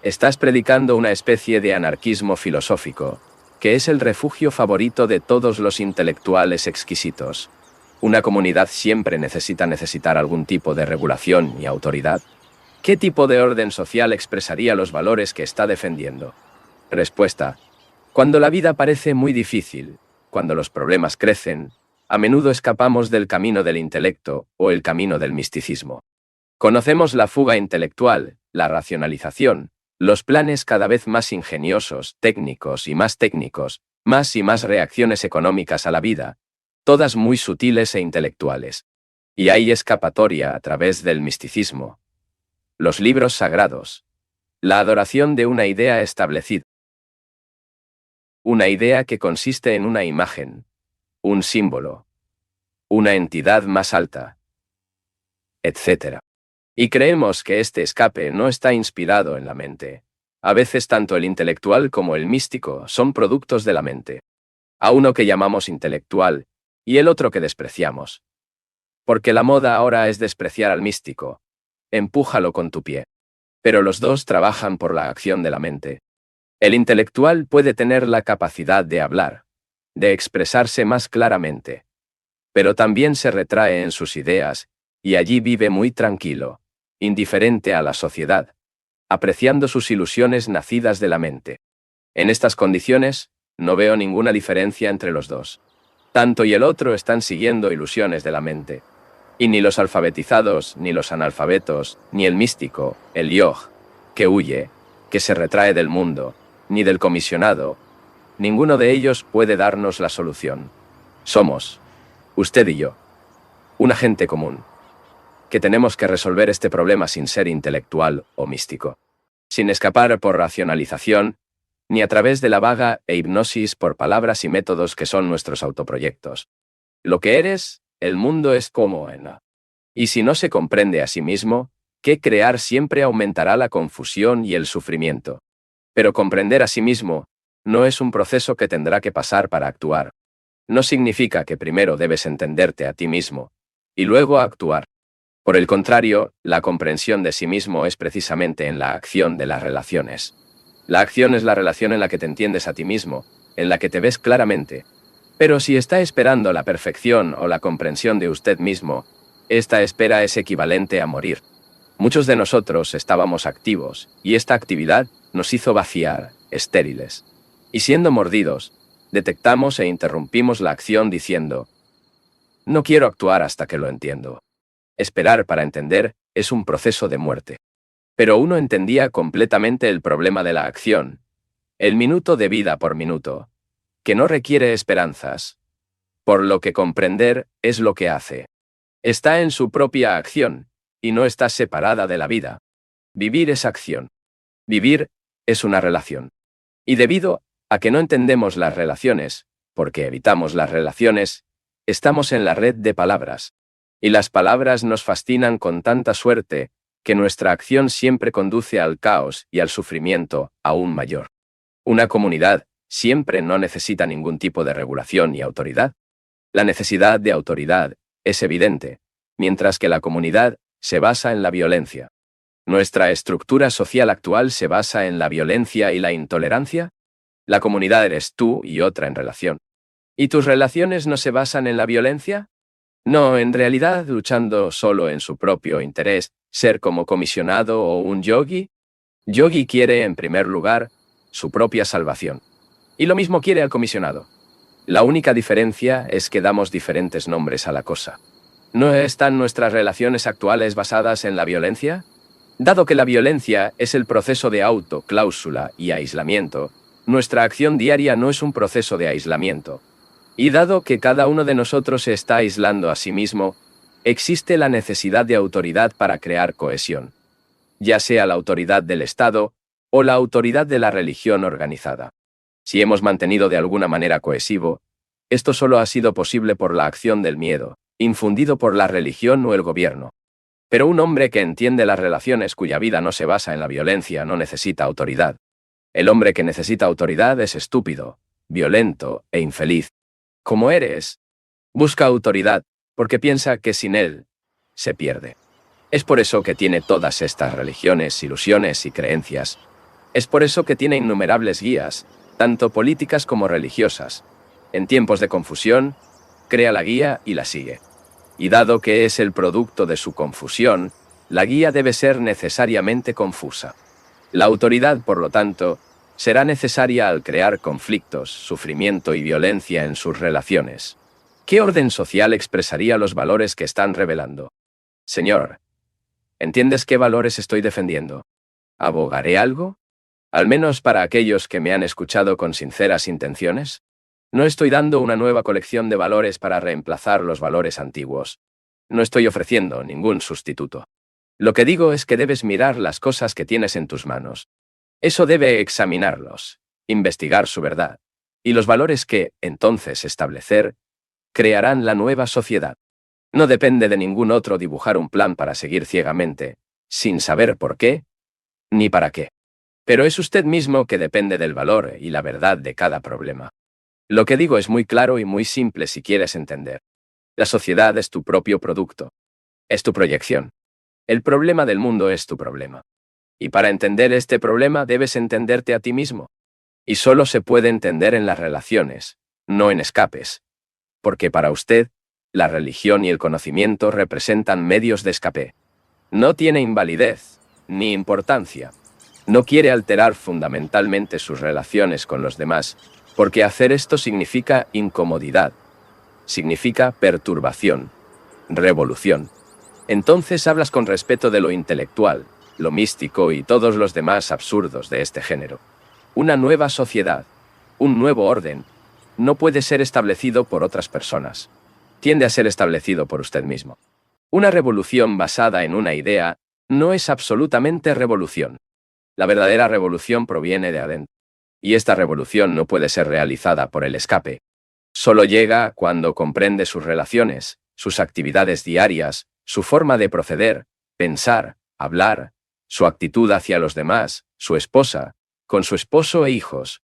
Estás predicando una especie de anarquismo filosófico, que es el refugio favorito de todos los intelectuales exquisitos. Una comunidad siempre necesitar algún tipo de regulación y autoridad. ¿Qué tipo de orden social expresaría los valores que está defendiendo? Respuesta: cuando la vida parece muy difícil, cuando los problemas crecen, a menudo escapamos del camino del intelecto o el camino del misticismo. Conocemos la fuga intelectual, la racionalización, los planes cada vez más ingeniosos, técnicos y más técnicos, más y más reacciones económicas a la vida, todas muy sutiles e intelectuales. Y hay escapatoria a través del misticismo. Los libros sagrados. La adoración de una idea establecida. Una idea que consiste en una imagen, un símbolo, una entidad más alta, etc. Y creemos que este escape no está inspirado en la mente. A veces tanto el intelectual como el místico son productos de la mente. A uno que llamamos intelectual y el otro que despreciamos. Porque la moda ahora es despreciar al místico. Empújalo con tu pie. Pero los dos trabajan por la acción de la mente. El intelectual puede tener la capacidad de hablar, de expresarse más claramente. Pero también se retrae en sus ideas, y allí vive muy tranquilo, indiferente a la sociedad, apreciando sus ilusiones nacidas de la mente. En estas condiciones, no veo ninguna diferencia entre los dos. Tanto y el otro están siguiendo ilusiones de la mente. Y ni los alfabetizados, ni los analfabetos, ni el místico, el yog, que huye, que se retrae del mundo, ni del comisionado, ninguno de ellos puede darnos la solución. Somos, usted y yo, una gente común, que tenemos que resolver este problema sin ser intelectual o místico, sin escapar por racionalización, ni a través de la vaga e hipnosis por palabras y métodos que son nuestros autoproyectos. Lo que eres, el mundo es como en. Y si no se comprende a sí mismo, que crear siempre aumentará la confusión y el sufrimiento. Pero comprender a sí mismo no es un proceso que tendrá que pasar para actuar. No significa que primero debes entenderte a ti mismo, y luego actuar. Por el contrario, la comprensión de sí mismo es precisamente en la acción de las relaciones. La acción es la relación en la que te entiendes a ti mismo, en la que te ves claramente. Pero si está esperando la perfección o la comprensión de usted mismo, esta espera es equivalente a morir. Muchos de nosotros estábamos activos, y esta actividad nos hizo vaciar, estériles. Y siendo mordidos, detectamos e interrumpimos la acción diciendo: no quiero actuar hasta que lo entiendo. Esperar para entender es un proceso de muerte. Pero uno entendía completamente el problema de la acción, el minuto de vida por minuto, que no requiere esperanzas, por lo que comprender es lo que hace. Está en su propia acción, y no está separada de la vida. Vivir es acción. Vivir es una relación. Y debido a que no entendemos las relaciones, porque evitamos las relaciones, estamos en la red de palabras. Y las palabras nos fascinan con tanta suerte que nuestra acción siempre conduce al caos y al sufrimiento aún mayor. Una comunidad siempre no necesita ningún tipo de regulación y autoridad. La necesidad de autoridad es evidente, mientras que la comunidad se basa en la violencia. ¿Nuestra estructura social actual se basa en la violencia y la intolerancia? La comunidad eres tú y otra en relación. ¿Y tus relaciones no se basan en la violencia? No, en realidad luchando solo en su propio interés, ser como comisionado o un yogi. Yogi quiere, en primer lugar, su propia salvación. Y lo mismo quiere al comisionado. La única diferencia es que damos diferentes nombres a la cosa. ¿No están nuestras relaciones actuales basadas en la violencia? Dado que la violencia es el proceso de autocláusula y aislamiento, nuestra acción diaria no es un proceso de aislamiento. Y dado que cada uno de nosotros se está aislando a sí mismo, existe la necesidad de autoridad para crear cohesión, ya sea la autoridad del Estado o la autoridad de la religión organizada. Si hemos mantenido de alguna manera cohesivo, esto solo ha sido posible por la acción del miedo, infundido por la religión o el gobierno. Pero un hombre que entiende las relaciones cuya vida no se basa en la violencia no necesita autoridad. El hombre que necesita autoridad es estúpido, violento e infeliz. Como eres, busca autoridad, porque piensa que sin él, se pierde. Es por eso que tiene todas estas religiones, ilusiones y creencias. Es por eso que tiene innumerables guías, tanto políticas como religiosas. En tiempos de confusión, crea la guía y la sigue. Y dado que es el producto de su confusión, la guía debe ser necesariamente confusa. La autoridad, por lo tanto, será necesaria al crear conflictos, sufrimiento y violencia en sus relaciones. ¿Qué orden social expresaría los valores que están revelando? Señor, ¿entiendes qué valores estoy defendiendo? ¿Abogaré algo? Al menos para aquellos que me han escuchado con sinceras intenciones. No estoy dando una nueva colección de valores para reemplazar los valores antiguos. No estoy ofreciendo ningún sustituto. Lo que digo es que debes mirar las cosas que tienes en tus manos. Eso debe examinarlos, investigar su verdad, y los valores que, entonces, establecer, crearán la nueva sociedad. No depende de ningún otro dibujar un plan para seguir ciegamente, sin saber por qué, ni para qué. Pero es usted mismo que depende del valor y la verdad de cada problema. Lo que digo es muy claro y muy simple si quieres entender. La sociedad es tu propio producto. Es tu proyección. El problema del mundo es tu problema. Y para entender este problema debes entenderte a ti mismo. Y solo se puede entender en las relaciones, no en escapes. Porque para usted, la religión y el conocimiento representan medios de escape. No tiene invalidez, ni importancia. No quiere alterar fundamentalmente sus relaciones con los demás, porque hacer esto significa incomodidad, significa perturbación, revolución. Entonces hablas con respeto de lo intelectual, lo místico y todos los demás absurdos de este género. Una nueva sociedad, un nuevo orden, no puede ser establecido por otras personas. Tiende a ser establecido por usted mismo. Una revolución basada en una idea no es absolutamente revolución. La verdadera revolución proviene de adentro. Y esta revolución no puede ser realizada por el escape. Solo llega cuando comprende sus relaciones, sus actividades diarias, su forma de proceder, pensar, hablar, su actitud hacia los demás, su esposa, con su esposo e hijos.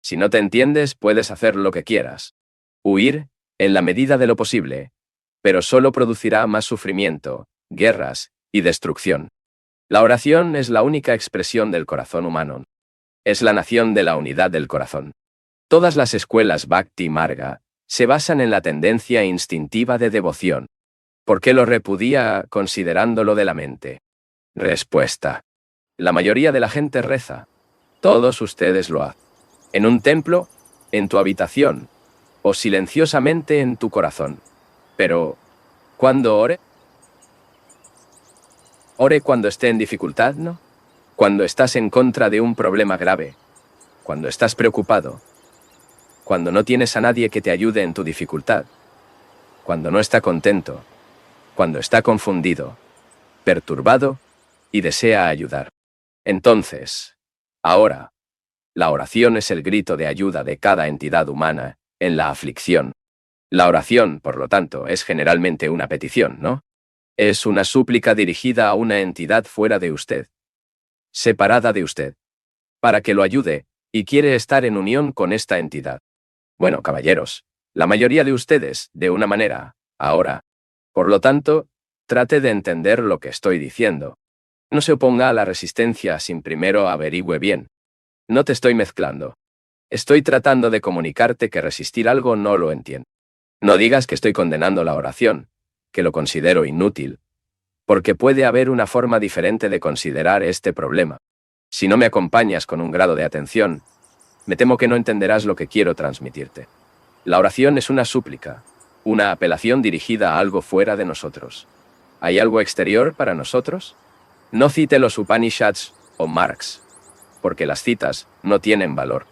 Si no te entiendes, puedes hacer lo que quieras. Huir, en la medida de lo posible, pero solo producirá más sufrimiento, guerras y destrucción. La oración es la única expresión del corazón humano. Es la nación de la unidad del corazón. Todas las escuelas Bhakti Marga se basan en la tendencia instintiva de devoción. ¿Por qué lo repudia considerándolo de la mente? Respuesta. La mayoría de la gente reza. Todos ustedes lo hacen. En un templo, en tu habitación, o silenciosamente en tu corazón. Pero, ¿cuándo ore? Ore cuando esté en dificultad, ¿no? Cuando estás en contra de un problema grave. Cuando estás preocupado. Cuando no tienes a nadie que te ayude en tu dificultad. Cuando no está contento. Cuando está confundido, perturbado y desea ayudar. Entonces, ahora, la oración es el grito de ayuda de cada entidad humana en la aflicción. La oración, por lo tanto, es generalmente una petición, ¿no? Es una súplica dirigida a una entidad fuera de usted, separada de usted, para que lo ayude, y quiere estar en unión con esta entidad. Bueno, caballeros, la mayoría de ustedes, de una manera, ahora. Por lo tanto, trate de entender lo que estoy diciendo. No se oponga a la resistencia sin primero averigüe bien. No te estoy mezclando. Estoy tratando de comunicarte que resistir algo no lo entiendo. No digas que estoy condenando la oración, que lo considero inútil, porque puede haber una forma diferente de considerar este problema. Si no me acompañas con un grado de atención, me temo que no entenderás lo que quiero transmitirte. La oración es una súplica, una apelación dirigida a algo fuera de nosotros. ¿Hay algo exterior para nosotros? No cite los Upanishads o Marx, porque las citas no tienen valor.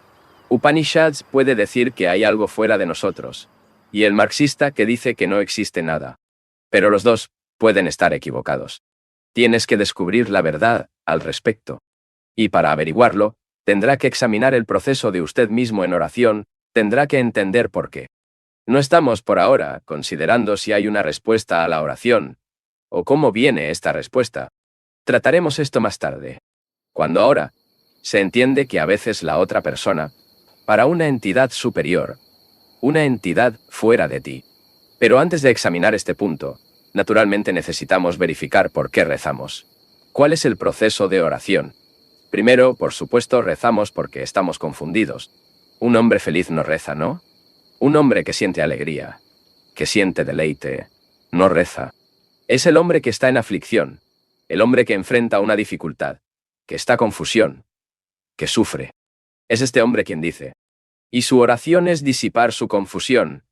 Upanishads puede decir que hay algo fuera de nosotros, y el marxista que dice que no existe nada. Pero los dos pueden estar equivocados. Tienes que descubrir la verdad al respecto. Y para averiguarlo, tendrá que examinar el proceso de usted mismo en oración, tendrá que entender por qué. No estamos por ahora considerando si hay una respuesta a la oración, o cómo viene esta respuesta. Trataremos esto más tarde. Cuando ahora se entiende que a veces la otra persona, para una entidad superior, una entidad fuera de ti. Pero antes de examinar este punto, naturalmente necesitamos verificar por qué rezamos. ¿Cuál es el proceso de oración? Primero, por supuesto, rezamos porque estamos confundidos. Un hombre feliz no reza, ¿no? Un hombre que siente alegría, que siente deleite, no reza. Es el hombre que está en aflicción, el hombre que enfrenta una dificultad, que está confusión, que sufre. Es este hombre quien dice, ¿y su oración es disipar su confusión?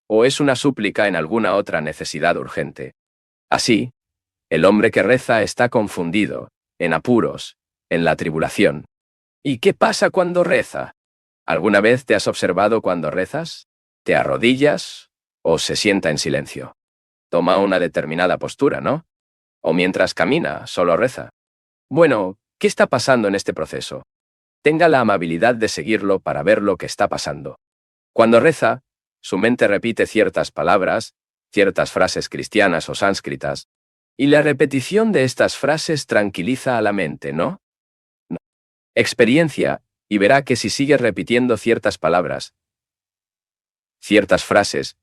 ¿O es una súplica en alguna otra necesidad urgente? Así, el hombre que reza está confundido, en apuros, en la tribulación. ¿Y qué pasa cuando reza? ¿Alguna vez te has observado cuando rezas? ¿Te arrodillas o se sienta en silencio? Toma una determinada postura, ¿no? O mientras camina, solo reza. Bueno, ¿qué está pasando en este proceso? Tenga la amabilidad de seguirlo para ver lo que está pasando. Cuando reza, su mente repite ciertas palabras, ciertas frases cristianas o sánscritas, y la repetición de estas frases tranquiliza a la mente, ¿no? No. Experiencia, y verá que si sigue repitiendo ciertas palabras, ciertas frases,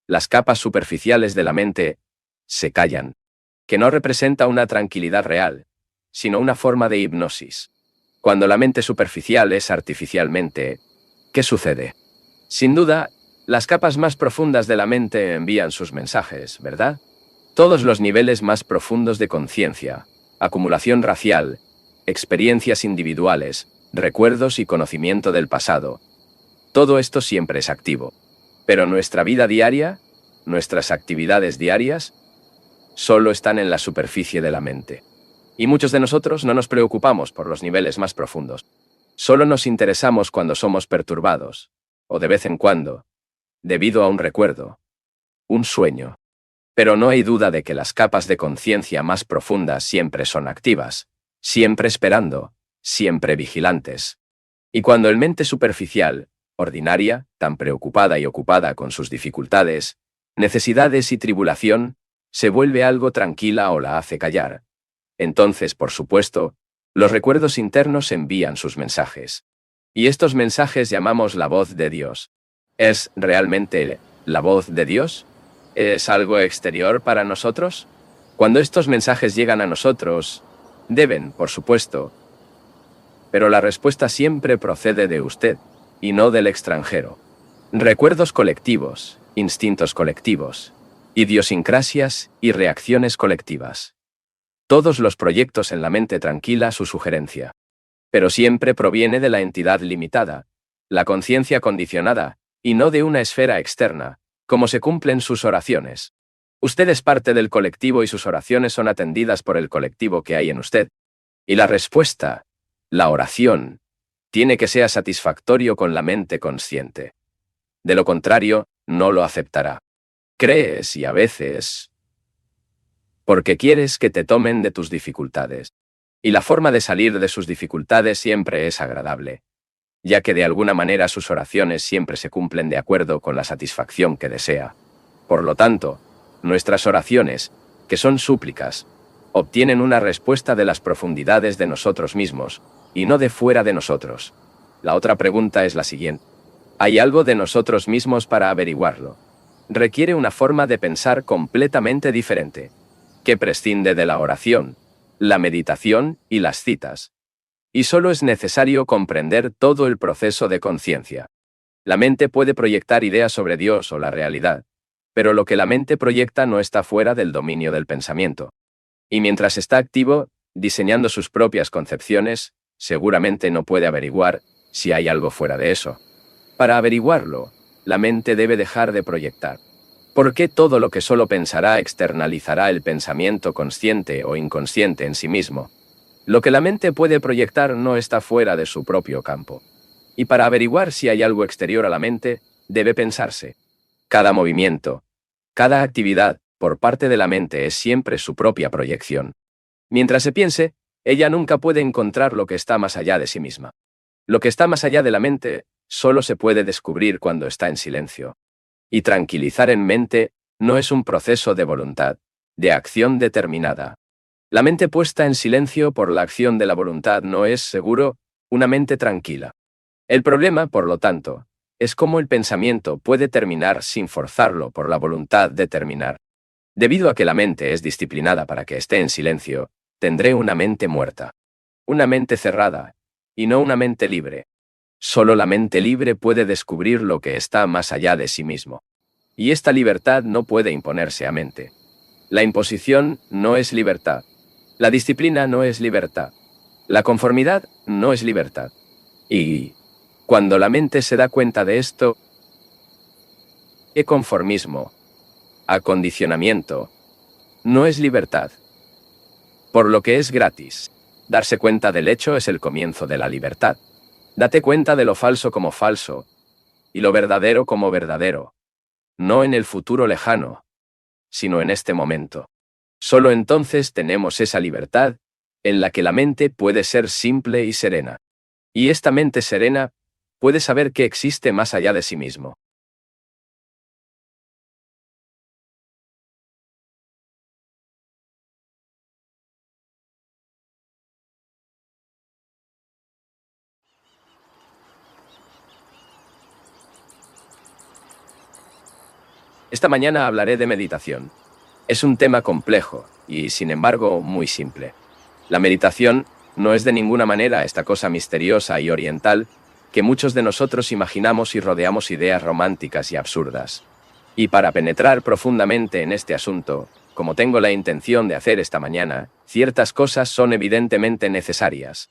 las capas superficiales de la mente se callan, que no representa una tranquilidad real, sino una forma de hipnosis. Cuando la mente superficial es artificialmente, ¿qué sucede? Sin duda, las capas más profundas de la mente envían sus mensajes, ¿verdad? Todos los niveles más profundos de conciencia, acumulación racial, experiencias individuales, recuerdos y conocimiento del pasado. Todo esto siempre es activo. Pero nuestra vida diaria, nuestras actividades diarias, solo están en la superficie de la mente. Y muchos de nosotros no nos preocupamos por los niveles más profundos. Solo nos interesamos cuando somos perturbados, o de vez en cuando, debido a un recuerdo, un sueño. Pero no hay duda de que las capas de conciencia más profundas siempre son activas, siempre esperando, siempre vigilantes. Y cuando el mente superficial, ordinaria, tan preocupada y ocupada con sus dificultades, necesidades y tribulación, se vuelve algo tranquila o la hace callar, entonces, por supuesto, los recuerdos internos envían sus mensajes. Y estos mensajes llamamos la voz de Dios. ¿Es realmente la voz de Dios? ¿Es algo exterior para nosotros? Cuando estos mensajes llegan a nosotros, deben, por supuesto, pero la respuesta siempre procede de usted, y no del extranjero. Recuerdos colectivos, instintos colectivos, idiosincrasias y reacciones colectivas. Todos los proyectos en la mente tranquila su sugerencia. Pero siempre proviene de la entidad limitada, la conciencia condicionada, y no de una esfera externa, como se cumplen sus oraciones. Usted es parte del colectivo y sus oraciones son atendidas por el colectivo que hay en usted. Y la respuesta, la oración, tiene que ser satisfactorio con la mente consciente. De lo contrario, no lo aceptará. Crees y a veces porque quieres que te tomen de tus dificultades. Y la forma de salir de sus dificultades siempre es agradable, ya que de alguna manera sus oraciones siempre se cumplen de acuerdo con la satisfacción que desea. Por lo tanto, nuestras oraciones, que son súplicas, obtienen una respuesta de las profundidades de nosotros mismos, y no de fuera de nosotros. La otra pregunta es la siguiente. ¿Hay algo de nosotros mismos para averiguarlo? Requiere una forma de pensar completamente diferente, que prescinde de la oración, la meditación y las citas. Y solo es necesario comprender todo el proceso de conciencia. La mente puede proyectar ideas sobre Dios o la realidad, pero lo que la mente proyecta no está fuera del dominio del pensamiento. Y mientras está activo, diseñando sus propias concepciones, seguramente no puede averiguar si hay algo fuera de eso. Para averiguarlo, la mente debe dejar de proyectar. ¿Por qué todo lo que solo pensará externalizará el pensamiento consciente o inconsciente en sí mismo? Lo que la mente puede proyectar no está fuera de su propio campo. Y para averiguar si hay algo exterior a la mente, debe pensarse. Cada movimiento, cada actividad, por parte de la mente es siempre su propia proyección. Mientras se piense, ella nunca puede encontrar lo que está más allá de sí misma. Lo que está más allá de la mente, solo se puede descubrir cuando está en silencio. Y tranquilizar en mente no es un proceso de voluntad, de acción determinada. La mente puesta en silencio por la acción de la voluntad no es, seguro, una mente tranquila. El problema, por lo tanto, es cómo el pensamiento puede terminar sin forzarlo por la voluntad de terminar. Debido a que la mente es disciplinada para que esté en silencio, tendré una mente muerta. una mente cerrada, y no una mente libre. Solo la mente libre puede descubrir lo que está más allá de sí mismo. Y esta libertad no puede imponerse a mente. La imposición no es libertad. La disciplina no es libertad. La conformidad no es libertad. Y cuando la mente se da cuenta de esto, ¿qué conformismo? Acondicionamiento. No es libertad. Por lo que es gratis. Darse cuenta del hecho es el comienzo de la libertad. Date cuenta de lo falso como falso, y lo verdadero como verdadero. No en el futuro lejano, sino en este momento. Solo entonces tenemos esa libertad, en la que la mente puede ser simple y serena. Y esta mente serena puede saber que existe más allá de sí mismo. Esta mañana hablaré de meditación. Es un tema complejo y, sin embargo, muy simple. La meditación no es de ninguna manera esta cosa misteriosa y oriental que muchos de nosotros imaginamos y rodeamos ideas románticas y absurdas. Y para penetrar profundamente en este asunto, como tengo la intención de hacer esta mañana, ciertas cosas son evidentemente necesarias.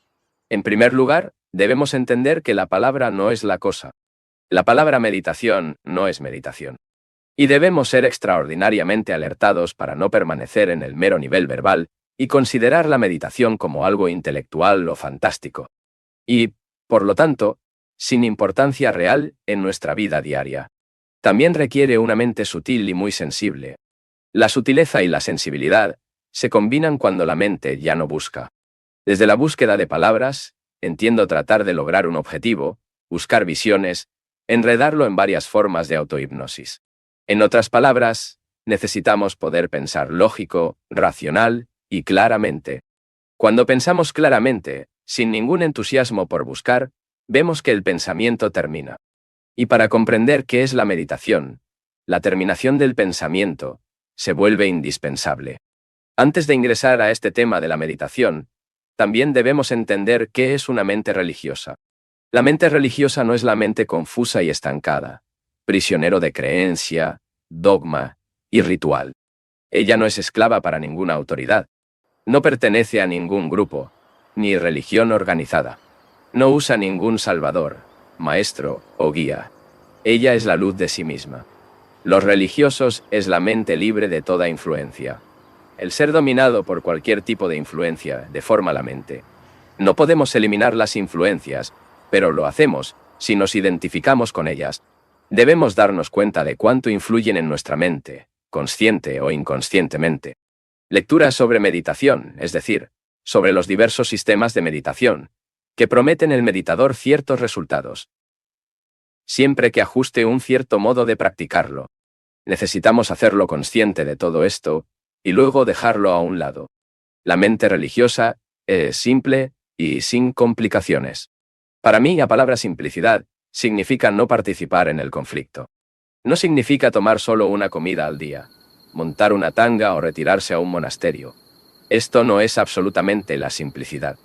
En primer lugar, debemos entender que la palabra no es la cosa. La palabra meditación no es meditación. Y debemos ser extraordinariamente alertados para no permanecer en el mero nivel verbal y considerar la meditación como algo intelectual o fantástico. Y, por lo tanto, sin importancia real en nuestra vida diaria. También requiere una mente sutil y muy sensible. La sutileza y la sensibilidad se combinan cuando la mente ya no busca. Desde la búsqueda de palabras, entiendo tratar de lograr un objetivo, buscar visiones, enredarlo en varias formas de autohipnosis. En otras palabras, necesitamos poder pensar lógico, racional y claramente. Cuando pensamos claramente, sin ningún entusiasmo por buscar, vemos que el pensamiento termina. Y para comprender qué es la meditación, la terminación del pensamiento se vuelve indispensable. Antes de ingresar a este tema de la meditación, también debemos entender qué es una mente religiosa. La mente religiosa no es la mente confusa y estancada, prisionero de creencia, dogma y ritual. Ella no es esclava para ninguna autoridad. No pertenece a ningún grupo, ni religión organizada. No usa ningún salvador, maestro o guía. Ella es la luz de sí misma. Los religiosos es la mente libre de toda influencia. El ser dominado por cualquier tipo de influencia deforma la mente. No podemos eliminar las influencias, pero lo hacemos si nos identificamos con ellas. Debemos darnos cuenta de cuánto influyen en nuestra mente, consciente o inconscientemente. Lecturas sobre meditación, es decir, sobre los diversos sistemas de meditación, que prometen el meditador ciertos resultados. Siempre que ajuste un cierto modo de practicarlo. Necesitamos hacerlo consciente de todo esto, y luego dejarlo a un lado. La mente religiosa es simple y sin complicaciones. Para mí, la palabra simplicidad significa no participar en el conflicto. No significa tomar solo una comida al día, montar una tanga o retirarse a un monasterio. Esto no es absolutamente la simplicidad.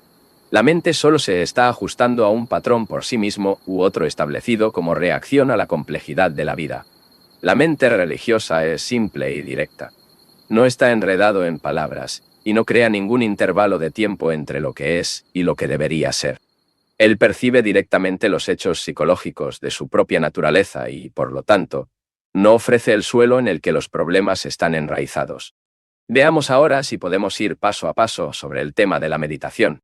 La mente solo se está ajustando a un patrón por sí mismo u otro establecido como reacción a la complejidad de la vida. La mente religiosa es simple y directa. No está enredado en palabras y no crea ningún intervalo de tiempo entre lo que es y lo que debería ser. Él percibe directamente los hechos psicológicos de su propia naturaleza y, por lo tanto, no ofrece el suelo en el que los problemas están enraizados. Veamos ahora si podemos ir paso a paso sobre el tema de la meditación.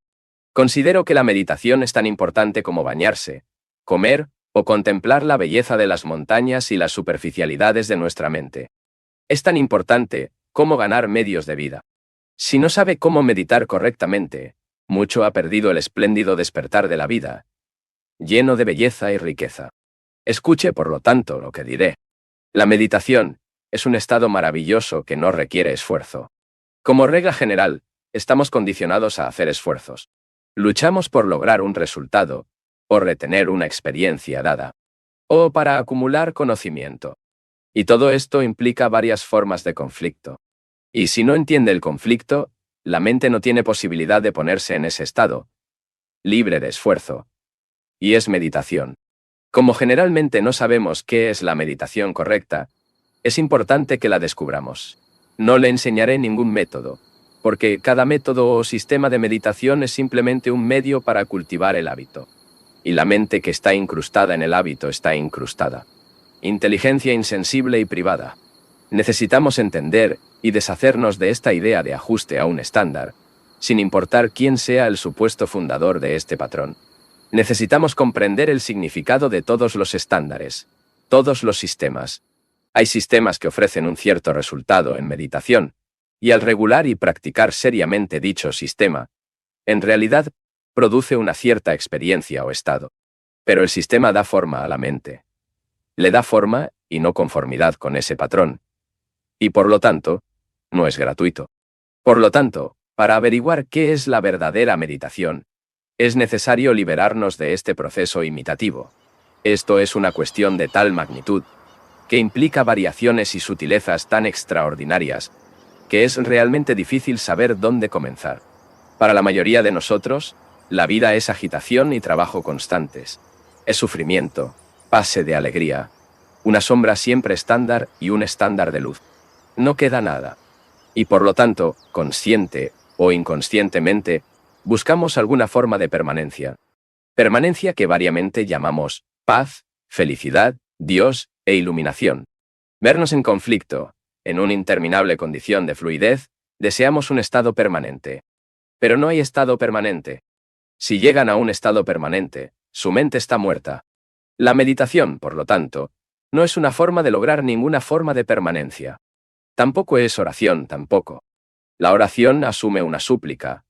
Considero que la meditación es tan importante como bañarse, comer o contemplar la belleza de las montañas y las superficialidades de nuestra mente. Es tan importante como ganar medios de vida. Si no sabe cómo meditar correctamente, mucho ha perdido el espléndido despertar de la vida, lleno de belleza y riqueza. Escuche, por lo tanto, lo que diré. La meditación es un estado maravilloso que no requiere esfuerzo. Como regla general, estamos condicionados a hacer esfuerzos. Luchamos por lograr un resultado, o retener una experiencia dada, o para acumular conocimiento. Y todo esto implica varias formas de conflicto. Y si no entiende el conflicto, la mente no tiene posibilidad de ponerse en ese estado, libre de esfuerzo. Y es meditación. Como generalmente no sabemos qué es la meditación correcta, es importante que la descubramos. No le enseñaré ningún método, porque cada método o sistema de meditación es simplemente un medio para cultivar el hábito. Y la mente que está incrustada en el hábito está incrustada. Inteligencia insensible y privada. Necesitamos entender y deshacernos de esta idea de ajuste a un estándar, sin importar quién sea el supuesto fundador de este patrón. Necesitamos comprender el significado de todos los estándares, todos los sistemas. Hay sistemas que ofrecen un cierto resultado en meditación, y al regular y practicar seriamente dicho sistema, en realidad, produce una cierta experiencia o estado. Pero el sistema da forma a la mente. Le da forma y no conformidad con ese patrón. Y por lo tanto, no es gratuito. Por lo tanto, para averiguar qué es la verdadera meditación, es necesario liberarnos de este proceso imitativo. Esto es una cuestión de tal magnitud, que implica variaciones y sutilezas tan extraordinarias, que es realmente difícil saber dónde comenzar. Para la mayoría de nosotros, la vida es agitación y trabajo constantes. Es sufrimiento, pase de alegría, una sombra siempre estándar y un estándar de luz. No queda nada. Y por lo tanto, consciente o inconscientemente, buscamos alguna forma de permanencia. Permanencia que variamente llamamos paz, felicidad, Dios e iluminación. Vernos en conflicto, en una interminable condición de fluidez, deseamos un estado permanente. Pero no hay estado permanente. Si llegan a un estado permanente, su mente está muerta. La meditación, por lo tanto, no es una forma de lograr ninguna forma de permanencia. Tampoco es oración, tampoco. La oración asume una súplica.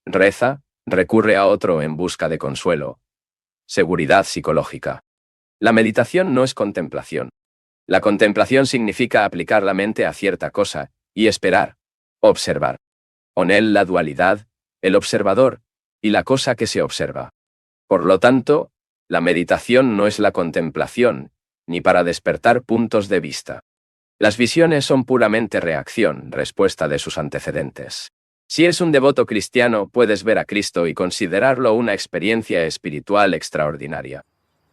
Reza, recurre a otro en busca de consuelo. Seguridad psicológica. La meditación no es contemplación. La contemplación significa aplicar la mente a cierta cosa y esperar, observar. Onel la dualidad, el observador, y la cosa que se observa. Por lo tanto, la meditación no es la contemplación, ni para despertar puntos de vista. Las visiones son puramente reacción, respuesta de sus antecedentes. Si eres un devoto cristiano, puedes ver a Cristo y considerarlo una experiencia espiritual extraordinaria.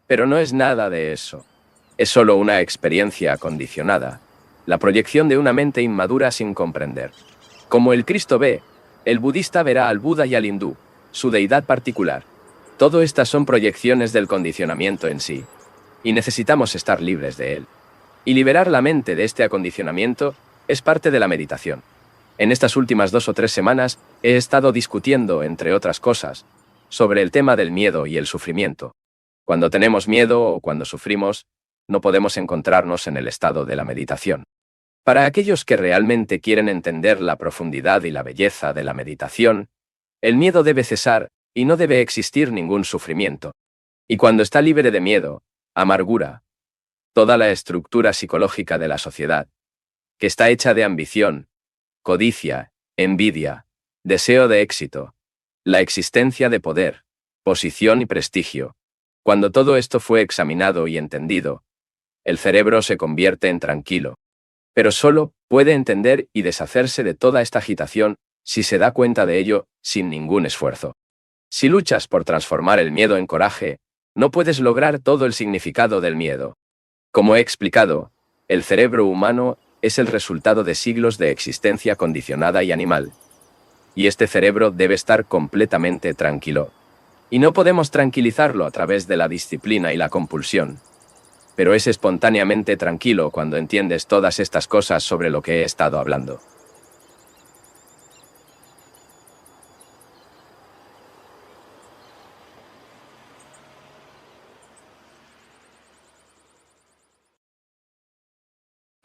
Pero no es nada de eso. Es solo una experiencia acondicionada, la proyección de una mente inmadura sin comprender. Como el Cristo ve, el budista verá al Buda y al hindú, su deidad particular. Todo estas son proyecciones del condicionamiento en sí, y necesitamos estar libres de él. Y liberar la mente de este acondicionamiento es parte de la meditación. En estas últimas 2 o 3 semanas he estado discutiendo, entre otras cosas, sobre el tema del miedo y el sufrimiento. Cuando tenemos miedo o cuando sufrimos, no podemos encontrarnos en el estado de la meditación. Para aquellos que realmente quieren entender la profundidad y la belleza de la meditación, el miedo debe cesar y no debe existir ningún sufrimiento. Y cuando está libre de miedo, amargura, toda la estructura psicológica de la sociedad, que está hecha de ambición, codicia, envidia, deseo de éxito, la existencia de poder, posición y prestigio. Cuando todo esto fue examinado y entendido, el cerebro se convierte en tranquilo. Pero solo puede entender y deshacerse de toda esta agitación si se da cuenta de ello sin ningún esfuerzo. Si luchas por transformar el miedo en coraje, no puedes lograr todo el significado del miedo. Como he explicado, el cerebro humano es el resultado de siglos de existencia condicionada y animal. Y este cerebro debe estar completamente tranquilo. Y no podemos tranquilizarlo a través de la disciplina y la compulsión. Pero es espontáneamente tranquilo cuando entiendes todas estas cosas sobre lo que he estado hablando.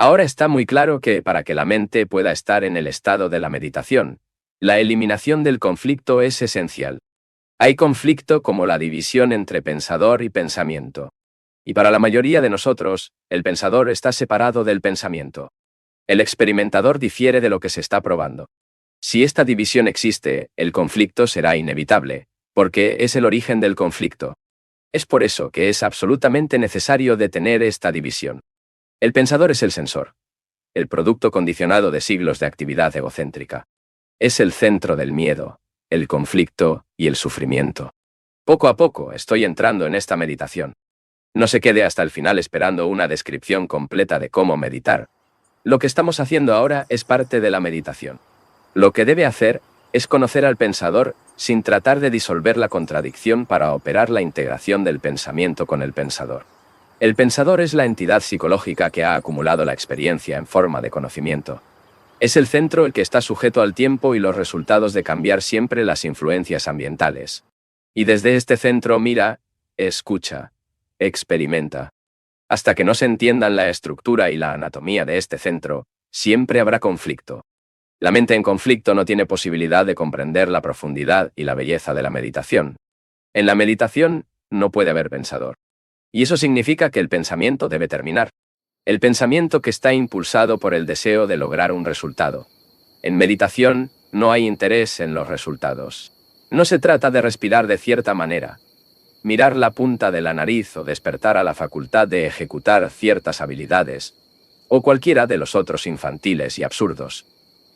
Ahora está muy claro que para que la mente pueda estar en el estado de la meditación, la eliminación del conflicto es esencial. Hay conflicto como la división entre pensador y pensamiento. Y para la mayoría de nosotros, el pensador está separado del pensamiento. El experimentador difiere de lo que se está probando. Si esta división existe, el conflicto será inevitable, porque es el origen del conflicto. Es por eso que es absolutamente necesario detener esta división. El pensador es el sensor, el producto condicionado de siglos de actividad egocéntrica. Es el centro del miedo, el conflicto y el sufrimiento. Poco a poco estoy entrando en esta meditación. No se quede hasta el final esperando una descripción completa de cómo meditar. Lo que estamos haciendo ahora es parte de la meditación. Lo que debe hacer es conocer al pensador sin tratar de disolver la contradicción para operar la integración del pensamiento con el pensador. El pensador es la entidad psicológica que ha acumulado la experiencia en forma de conocimiento. Es el centro el que está sujeto al tiempo y los resultados de cambiar siempre las influencias ambientales. Y desde este centro mira, escucha, experimenta. Hasta que no se entiendan la estructura y la anatomía de este centro, siempre habrá conflicto. La mente en conflicto no tiene posibilidad de comprender la profundidad y la belleza de la meditación. En la meditación no puede haber pensador. Y eso significa que el pensamiento debe terminar. El pensamiento que está impulsado por el deseo de lograr un resultado. En meditación no hay interés en los resultados. No se trata de respirar de cierta manera, mirar la punta de la nariz o despertar a la facultad de ejecutar ciertas habilidades, o cualquiera de los otros infantiles y absurdos.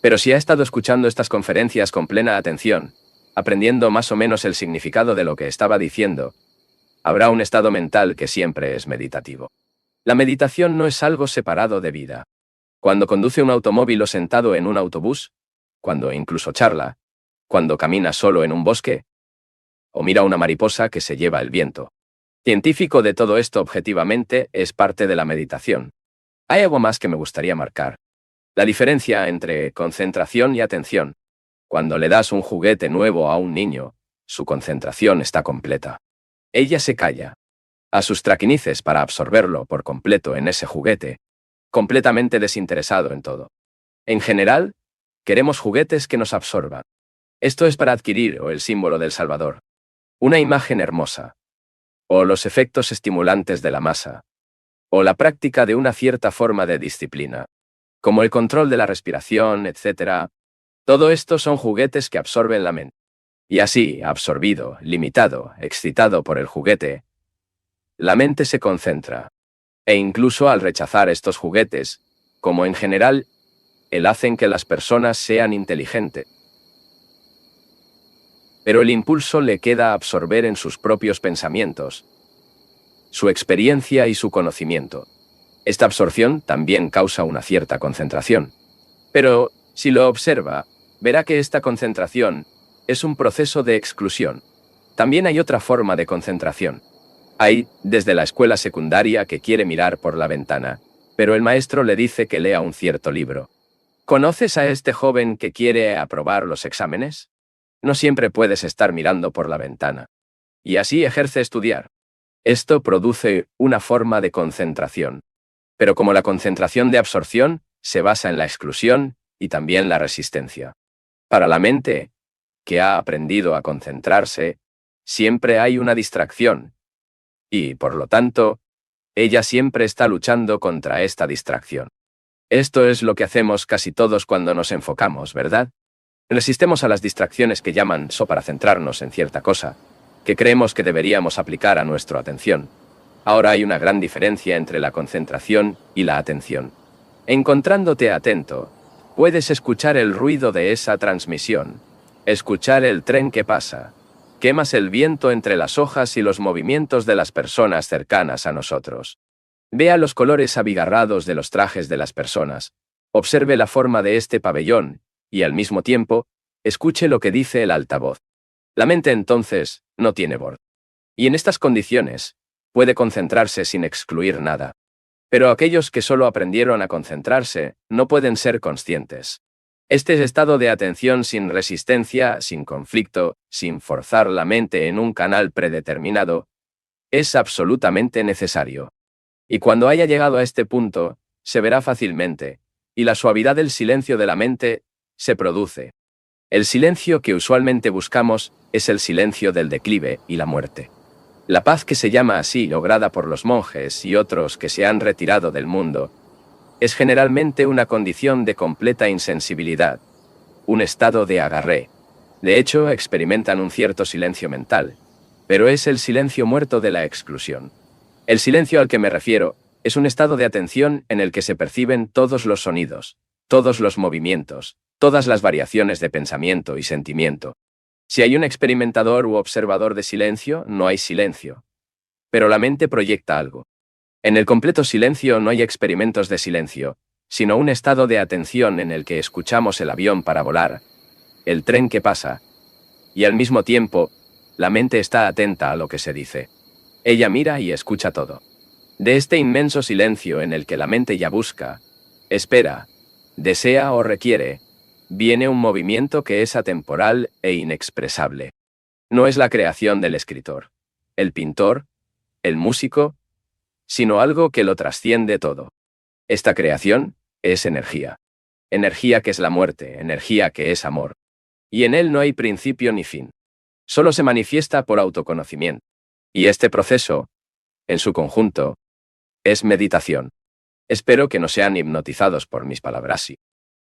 Pero si ha estado escuchando estas conferencias con plena atención, aprendiendo más o menos el significado de lo que estaba diciendo, habrá un estado mental que siempre es meditativo. La meditación no es algo separado de vida. Cuando conduce un automóvil o sentado en un autobús, cuando incluso charla, cuando camina solo en un bosque, o mira una mariposa que se lleva el viento. Científico de todo esto objetivamente es parte de la meditación. Hay algo más que me gustaría marcar. La diferencia entre concentración y atención. Cuando le das un juguete nuevo a un niño, su concentración está completa. Ella se calla. A sus traquinices para absorberlo por completo en ese juguete, completamente desinteresado en todo. En general, queremos juguetes que nos absorban. Esto es para adquirir o el símbolo del Salvador, una imagen hermosa, o los efectos estimulantes de la masa, o la práctica de una cierta forma de disciplina, como el control de la respiración, etc. Todo esto son juguetes que absorben la mente. Y así, absorbido, limitado, excitado por el juguete, la mente se concentra. E incluso al rechazar estos juguetes, como en general, hacen que las personas sean inteligentes. Pero el impulso le queda absorber en sus propios pensamientos, su experiencia y su conocimiento. Esta absorción también causa una cierta concentración. Pero, si lo observa, verá que esta concentración es un proceso de exclusión. También hay otra forma de concentración. Hay, desde la escuela secundaria, que quiere mirar por la ventana, pero el maestro le dice que lea un cierto libro. ¿Conoces a este joven que quiere aprobar los exámenes? No siempre puedes estar mirando por la ventana. Y así ejerce estudiar. Esto produce una forma de concentración. Pero como la concentración de absorción se basa en la exclusión y también la resistencia. Para la mente, que ha aprendido a concentrarse, siempre hay una distracción. Y, por lo tanto, ella siempre está luchando contra esta distracción. Esto es lo que hacemos casi todos cuando nos enfocamos, ¿verdad? Resistemos a las distracciones que llaman para centrarnos en cierta cosa, que creemos que deberíamos aplicar a nuestra atención. Ahora hay una gran diferencia entre la concentración y la atención. Encontrándote atento, puedes escuchar el ruido de esa transmisión, escuchar el tren que pasa, quemas el viento entre las hojas y los movimientos de las personas cercanas a nosotros. Vea los colores abigarrados de los trajes de las personas, observe la forma de este pabellón, y al mismo tiempo, escuche lo que dice el altavoz. La mente entonces no tiene borde. Y en estas condiciones, puede concentrarse sin excluir nada. Pero aquellos que solo aprendieron a concentrarse no pueden ser conscientes. Este estado de atención sin resistencia, sin conflicto, sin forzar la mente en un canal predeterminado, es absolutamente necesario. Y cuando haya llegado a este punto, se verá fácilmente, y la suavidad del silencio de la mente se produce. El silencio que usualmente buscamos es el silencio del declive y la muerte. La paz que se llama así, lograda por los monjes y otros que se han retirado del mundo, es generalmente una condición de completa insensibilidad, un estado de agarré. De hecho, experimentan un cierto silencio mental, pero es el silencio muerto de la exclusión. El silencio al que me refiero es un estado de atención en el que se perciben todos los sonidos, todos los movimientos, todas las variaciones de pensamiento y sentimiento. Si hay un experimentador u observador de silencio, no hay silencio. Pero la mente proyecta algo. En el completo silencio no hay experimentos de silencio, sino un estado de atención en el que escuchamos el avión para volar, el tren que pasa, y al mismo tiempo, la mente está atenta a lo que se dice. Ella mira y escucha todo. De este inmenso silencio en el que la mente ya busca, espera, desea o requiere, viene un movimiento que es atemporal e inexpresable. No es la creación del escritor, el pintor, el músico, sino algo que lo trasciende todo. Esta creación es energía. Energía que es la muerte, energía que es amor. Y en él no hay principio ni fin. Solo se manifiesta por autoconocimiento. Y este proceso, en su conjunto, es meditación. Espero que no sean hipnotizados por mis palabras.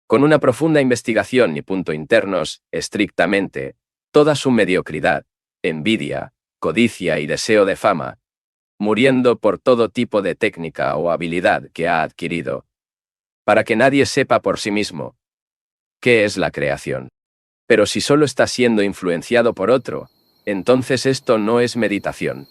Con una profunda investigación y punto internos, estrictamente, toda su mediocridad, envidia, codicia y deseo de fama, muriendo por todo tipo de técnica o habilidad que ha adquirido, para que nadie sepa por sí mismo qué es la creación. Pero si solo está siendo influenciado por otro, entonces esto no es meditación.